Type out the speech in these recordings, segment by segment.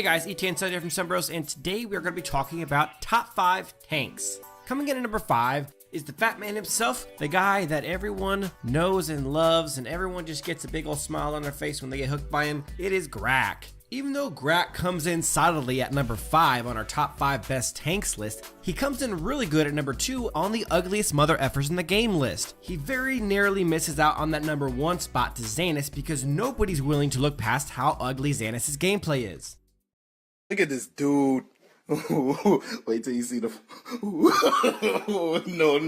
Hey guys, E10 here from Sunbros, and today we are going to be talking about top 5 tanks. Coming in at number 5 is the fat man himself, the guy that everyone knows and loves, and everyone just gets a big old smile on their face when they get hooked by him. It is Grak. Even though Grak comes in solidly at number 5 on our top 5 best tanks list, he comes in really good at number 2 on the ugliest mother effers in the game list. He very narrowly misses out on that number 1 spot to Xanus because nobody's willing to look past how ugly Xanus' gameplay is. Look at this dude. Wait till you see the. No.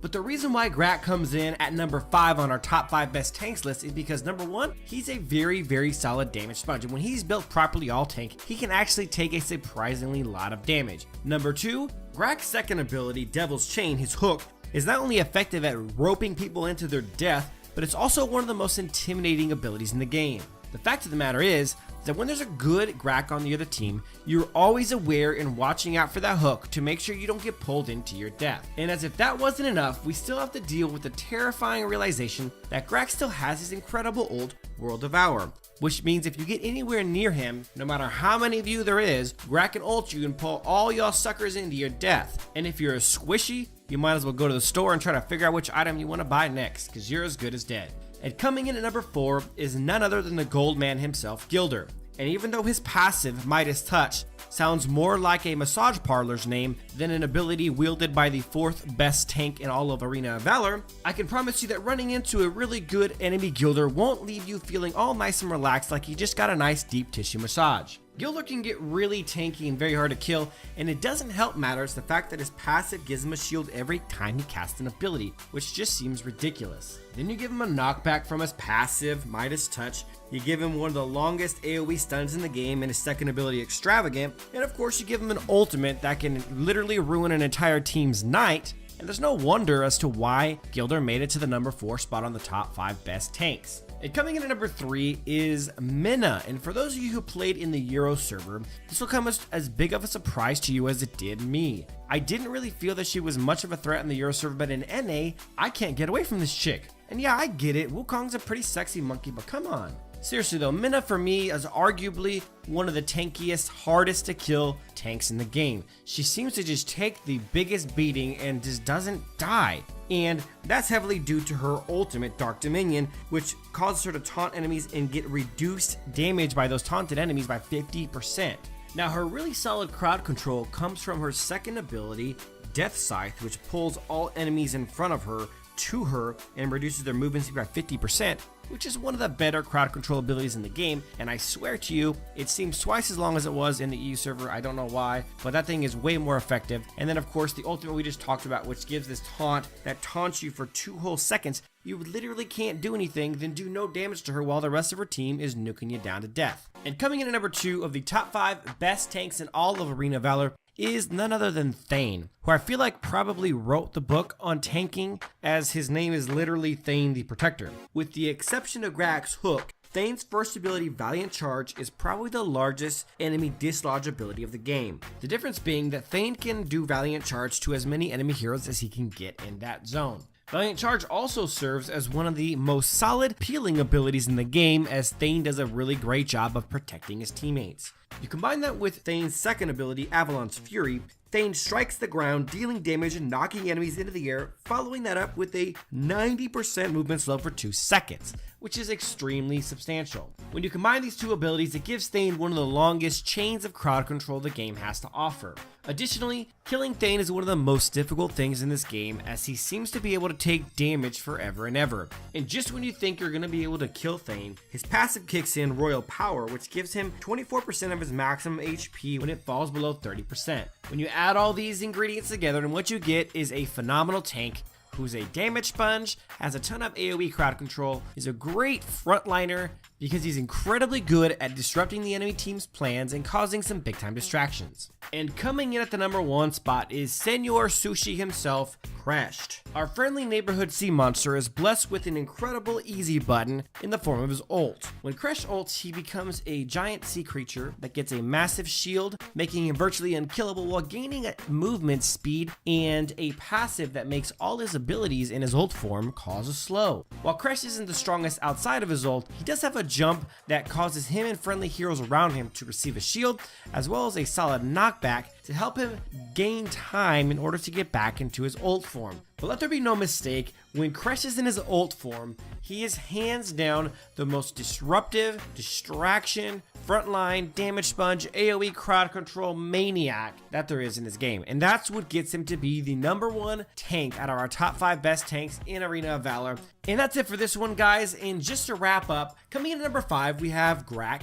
But the reason why Grak comes in at number 5 on our top 5 best tanks list is because number 1, he's a very solid damage sponge, and when he's built properly all tank, he can actually take a surprisingly lot of damage. Number 2, Grak's second ability, Devil's Chain, his hook, is not only effective at roping people into their death, but it's also one of the most intimidating abilities in the game. The fact of the matter is that when there's a good Grak on the other team, you're always aware and watching out for that hook to make sure you don't get pulled into your death. And as if that wasn't enough, we still have to deal with the terrifying realization that Grak still has his incredible ult, World Devour. Which means if you get anywhere near him, no matter how many of you there is, Grak can ult you and pull all y'all suckers into your death. And if you're a squishy, you might as well go to the store and try to figure out which item you want to buy next, because you're as good as dead. And coming in at number 4 is none other than the gold man himself, Gilder. And even though his passive, Midas Touch, sounds more like a massage parlor's name than an ability wielded by the 4th best tank in all of Arena of Valor, I can promise you that running into a really good enemy Gilder won't leave you feeling all nice and relaxed like you just got a nice deep tissue massage. Gilder can get really tanky and very hard to kill, and it doesn't help matters the fact that his passive gives him a shield every time he casts an ability, which just seems ridiculous. Then you give him a knockback from his passive, Midas Touch, you give him one of the longest AoE stuns in the game and his second ability Extravagant, and of course you give him an ultimate that can literally ruin an entire team's night, and there's no wonder as to why Gilder made it to the number 4 spot on the top 5 best tanks. And coming in at number 3 is Minna, and for those of you who played in the Euro server, this will come as big of a surprise to you as it did me. I didn't really feel that she was much of a threat in the Euro server, but in NA, I can't get away from this chick. And yeah, I get it, Wukong's a pretty sexy monkey, but come on. Seriously though, Minna for me is arguably one of the tankiest, hardest to kill tanks in the game. She seems to just take the biggest beating and just doesn't die. And that's heavily due to her ultimate, Dark Dominion, which causes her to taunt enemies and get reduced damage by those taunted enemies by 50%. Now her really solid crowd control comes from her second ability, Death Scythe, which pulls all enemies in front of her to her and reduces their movement speed by 50%, which is one of the better crowd control abilities in the game, and I swear to you, it seems twice as long as it was in the EU server. I don't know why, but that thing is way more effective. And then of course the ultimate we just talked about, which gives this taunt that taunts you for 2 whole seconds. You literally can't do anything, then do no damage to her while the rest of her team is nuking you down to death. And coming in at number 2 of the top 5 best tanks in all of Arena of Valor is none other than Thane, who I feel like probably wrote the book on tanking, as his name is literally Thane the Protector. With the exception of Grak's hook, Thane's first ability, Valiant Charge, is probably the largest enemy dislodge ability of the game. The difference being that Thane can do Valiant Charge to as many enemy heroes as he can get in that zone. Valiant Charge also serves as one of the most solid peeling abilities in the game, as Thane does a really great job of protecting his teammates. You combine that with Thane's second ability, Avalon's Fury, Thane strikes the ground, dealing damage and knocking enemies into the air, following that up with a 90% movement slow for 2 seconds, which is extremely substantial. When you combine these two abilities, it gives Thane one of the longest chains of crowd control the game has to offer. Additionally, killing Thane is one of the most difficult things in this game, as he seems to be able to take damage forever and ever. And just when you think you're going to be able to kill Thane, his passive kicks in Royal Power, which gives him 24% of his maximum HP when it falls below 30%. When you add all these ingredients together, and what you get is a phenomenal tank who's a damage sponge, has a ton of AoE crowd control, is a great frontliner because he's incredibly good at disrupting the enemy team's plans and causing some big time distractions. And coming in at the number 1 spot is Senor Sushi himself, Crashed. Our friendly neighborhood sea monster is blessed with an incredible easy button in the form of his ult. When Crash ults, he becomes a giant sea creature that gets a massive shield, making him virtually unkillable while gaining a movement speed and a passive that makes all his abilities in his ult form cause a slow. While Crash isn't the strongest outside of his ult, he does have a jump that causes him and friendly heroes around him to receive a shield, as well as a solid knockback to help him gain time in order to get back into his ult form. But let there be no mistake, when Crash is in his ult form, he is hands down the most disruptive, distraction, frontline, damage sponge, AoE crowd control maniac that there is in this game. And that's what gets him to be the number 1 tank out of our top 5 best tanks in Arena of Valor. And that's it for this one, guys. And just to wrap up, coming in at number 5, we have Grak.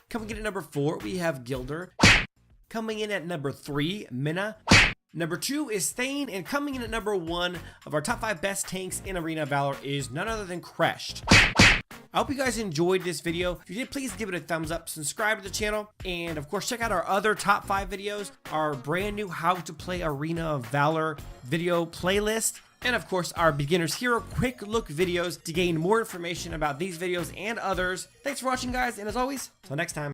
Coming in at number 4, we have Gilder. Coming in at number 3, Minna. Number 2 is Thane, and coming in at number 1 of our top 5 best tanks in Arena of Valor is none other than Crashed. I hope you guys enjoyed this video. If you did, please give it a thumbs up, subscribe to the channel, and of course check out our other top 5 videos, our brand new How to Play Arena of Valor video playlist, and of course our Beginner's Hero quick look videos to gain more information about these videos and others. Thanks for watching, guys, and as always, till next time.